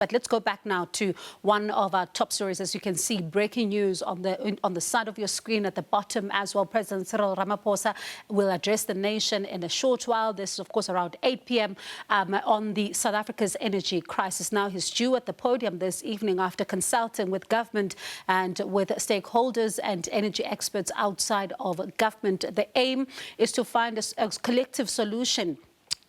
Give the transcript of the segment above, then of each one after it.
But let's go back now to one of our top stories. As you can see, breaking news on the side of your screen at the bottom as well. President Cyril Ramaphosa will address the nation in a short while. This is, of course, around 8 p.m. On the South Africa's energy crisis. Now he's due at the podium this evening after consulting with government and with stakeholders and energy experts outside of government. The aim is to find a collective solution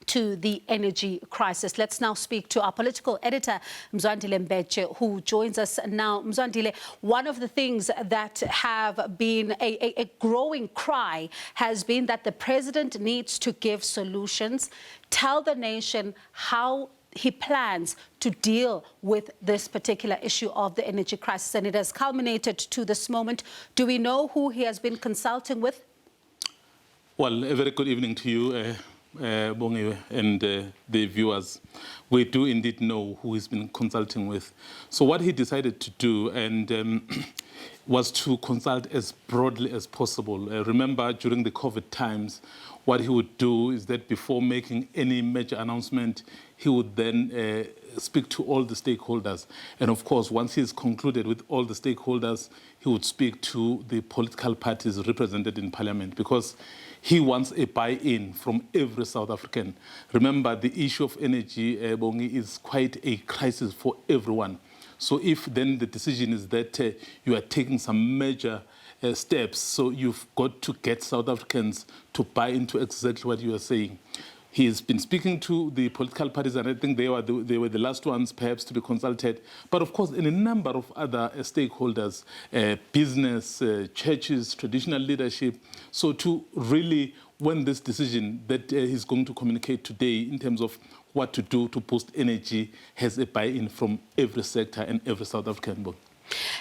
to the energy crisis. Let's now speak to our political editor, Mzwandile Mbeje, who joins us now. Mzwandile, one of the things that have been a growing cry has been that the president needs to give solutions, tell the nation how he plans to deal with this particular issue of the energy crisis. And it has culminated to this moment. Do we know who he has been consulting with? Well, a very good evening to you, Bongi, and the viewers. We do indeed know who he's been consulting with. So what he decided to do was to consult as broadly as possible. Remember, during the COVID times, what he would do is that before making any major announcement, he would then speak to all the stakeholders. And of course, once he's concluded with all the stakeholders, he would speak to the political parties represented in parliament, because he wants a buy-in from every South African. Remember, the issue of energy, Bongi, is quite a crisis for everyone. So if then the decision is that you are taking some major steps, so you've got to get South Africans to buy into exactly what you are saying. He has been speaking to the political parties, and I think they were the last ones perhaps to be consulted. But of course, in a number of other stakeholders, business, churches, traditional leadership. So to really, when this decision that he's going to communicate today in terms of what to do to boost energy has a buy-in from every sector and every South African.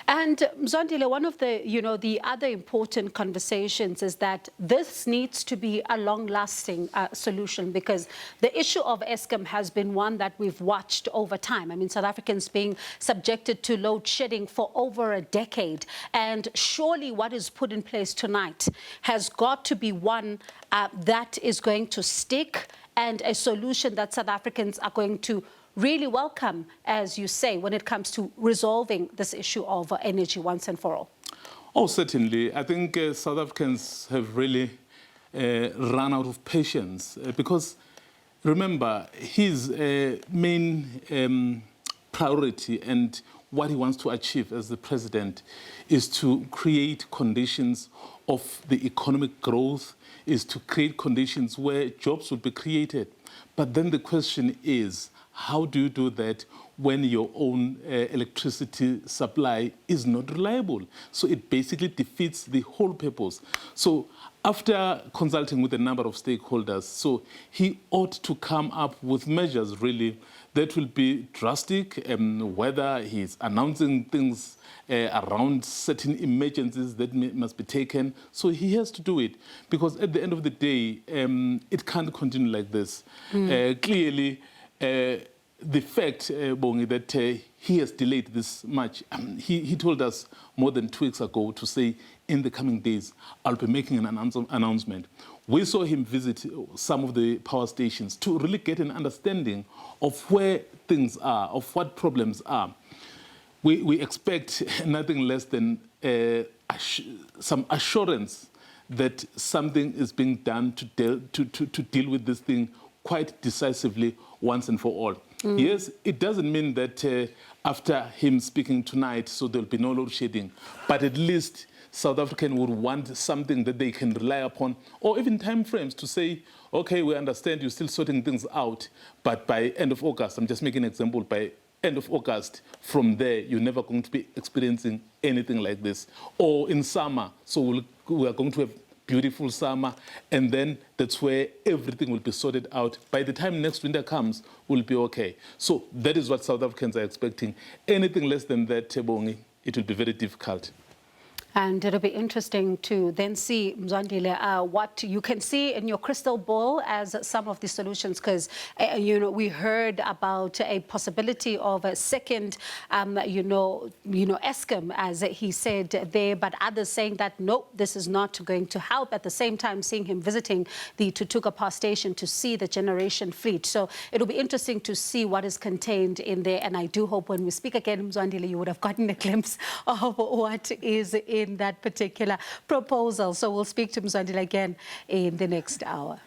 And Mzwandile, one of the, the other important conversations is that this needs to be a long-lasting solution, because the issue of Eskom has been one that we've watched over time. I mean, South Africans being subjected to load shedding for over a decade. And surely what is put in place tonight has got to be one that is going to stick, and a solution that South Africans are going to really welcome, as you say, when it comes to resolving this issue of energy once and for all. Oh, certainly. I think South Africans have really run out of patience, because remember, his main priority and what he wants to achieve as the president is to create conditions of the economic growth, is to create conditions where jobs will be created. But then the question is, how do you do that when your own electricity supply is not reliable? So it basically defeats the whole purpose. So after consulting with a number of stakeholders, so he ought to come up with measures really that will be drastic, whether he's announcing things around certain emergencies that must be taken. So he has to do it, because at the end of the day, it can't continue like this. Clearly, the fact, Bongi, that he has delayed this much, he told us more than 2 weeks ago to say, in the coming days, I'll be making an announcement. We saw him visit some of the power stations to really get an understanding of where things are, of what problems are. We expect nothing less than some assurance that something is being done to deal with this thing quite decisively once and for all. Yes, it doesn't mean that after him speaking tonight, so there'll be no load shedding, but at least South African would want something that they can rely upon, or even time frames to say, okay, we understand you're still sorting things out, but by end of August, I'm just making an example, by end of August, from there, you're never going to be experiencing anything like this. Or in summer, so we are going to have beautiful summer, and then that's where everything will be sorted out. By the time next winter comes, we'll be okay. So that is what South Africans are expecting. Anything less than that, Bongi, it will be very difficult. And it'll be interesting to then see, Mzwandile, what you can see in your crystal ball as some of the solutions, because, we heard about a possibility of a second, Eskom, as he said there, but others saying that, no, this is not going to help. At the same time, seeing him visiting the Tutuka Power Station to see the generation fleet. So it'll be interesting to see what is contained in there. And I do hope when we speak again, Mzwandile, you would have gotten a glimpse of what is in that particular proposal. So we'll speak to Mzwandile again in the next hour.